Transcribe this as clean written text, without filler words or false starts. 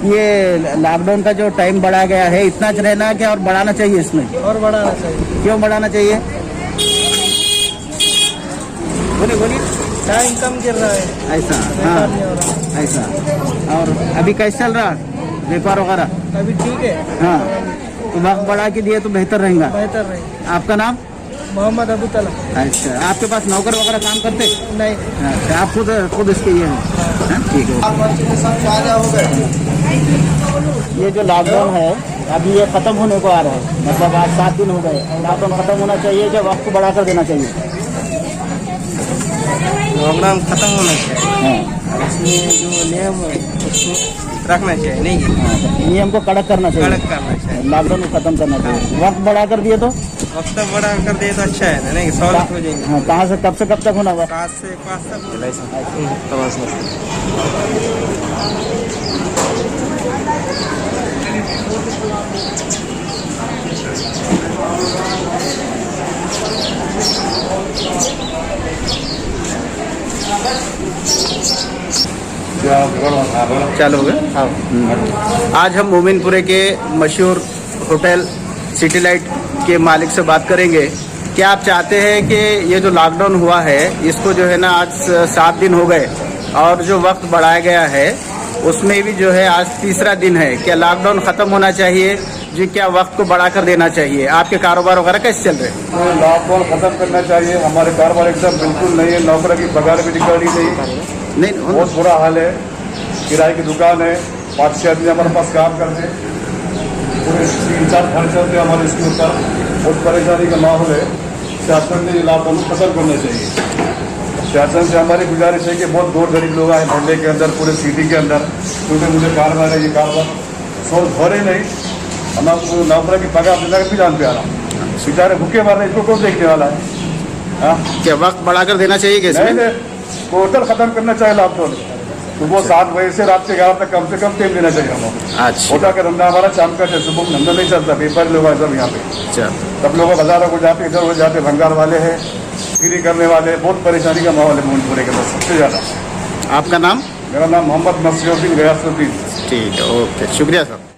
ये लॉकडाउन का जो टाइम बढ़ा गया है, इतना रहना है क्या और बढ़ाना चाहिए इसमें? और बढ़ाना चाहिए। क्यों बढ़ाना चाहिए? बोलिए बोलिए। टाइम कम गिर रहा है, ऐसा? व्यापार नहीं हो रहा। ऐसा। और अभी कैसे चल रहा व्यापार वगैरह? अभी ठीक है। हाँ, तो वक्त बढ़ा के दिए तो बेहतर रहेगा। बेहतर रहे। आपका नाम? मोहम्मद अबू तला। अच्छा, आपके पास नौकर वगैरह काम करते? नहीं। अच्छा, आप खुद इसके ये हैं? ठीक है। ये जो लॉकडाउन है अभी ये खत्म होने को आ रहा है, मतलब आज 7 दिन हो गए। लॉकडाउन खत्म होना चाहिए कि वक्त को बढ़ा कर देना चाहिए? लॉकडाउन खत्म होना चाहिए। हाँ, इसमें जो नियम है उसको रखना चाहिए, नहीं नियम को कड़क करना चाहिए। कड़क करना चाहिए। लॉकडाउन को खत्म करना चाहिए। वक्त बढ़ा कर दिए तो? वक्त बढ़ा कर दे तो अच्छा है ना, नहीं सहूलत हो जाएगी। हाँ, कहाँ से कब तक होना हुआ? 7 से 5 तक। चालू हो गया? हाँ। आज हम मोमिनपुरे के मशहूर होटल सिटी लाइट के मालिक से बात करेंगे। क्या आप चाहते हैं कि ये जो लॉकडाउन हुआ है इसको जो है ना आज 7 दिन हो गए और जो वक्त बढ़ाया गया है उसमें भी जो है आज 3रा दिन है, क्या लॉकडाउन खत्म होना चाहिए जी? क्या वक्त को बढ़ा कर देना चाहिए? आपके कारोबार वगैरह कैसे चल रहे हैं? लॉकडाउन खत्म करना चाहिए। हमारे कारोबार एकदम बिल्कुल नहीं है, नौकरी की पगार भी निकल रही नहीं, बहुत बुरा हाल है। किराए की दुकान है, 5-6 आदमी हमारे पास काम करते हैं, पूरे 3-4 घर चलते हैं हमारे इसके ऊपर। बहुत परेशानी का माहौल है। शासन ने ये लॉकडाउन खत्म करना चाहिए। शासन से हमारी गुजारिश है कि बहुत दूर गरीब लोग आए मोहल्ले के अंदर, पूरे सिटी के अंदर, क्योंकि मुझे कारोबार है, ये कारोबार सोच हो रही नहीं। हम आपको नौकरी की पगार देना भी जान पे आ रहा, बेचारे भूखे मार रहे, इसको कौन देखने वाला है? क्या वक्त बढ़ाकर देना चाहिए? कैसे टोटल खत्म करना चाहिए लॉकडाउन। सुबह 7 बजे से रात के 11 तक कम से कम टाइम देना चाहिए हमको। अच्छा, होटा का धंधा हमारा शाम का है, सुबह धंधा नहीं चलता, व्यापारी लोग आए सब यहाँ पे। अच्छा, सब लोग बाजारों को जाते, इधर उधर जाते, भंगार वाले हैं, फ्री करने वाले, बहुत परेशानी का माहौल है मोहनपुरे के अंदर सबसे ज्यादा। आपका नाम? मेरा नाम मोहम्मद नसीरुद्दीन गयासुद्दीन। ठीक है, ओके, शुक्रिया सर।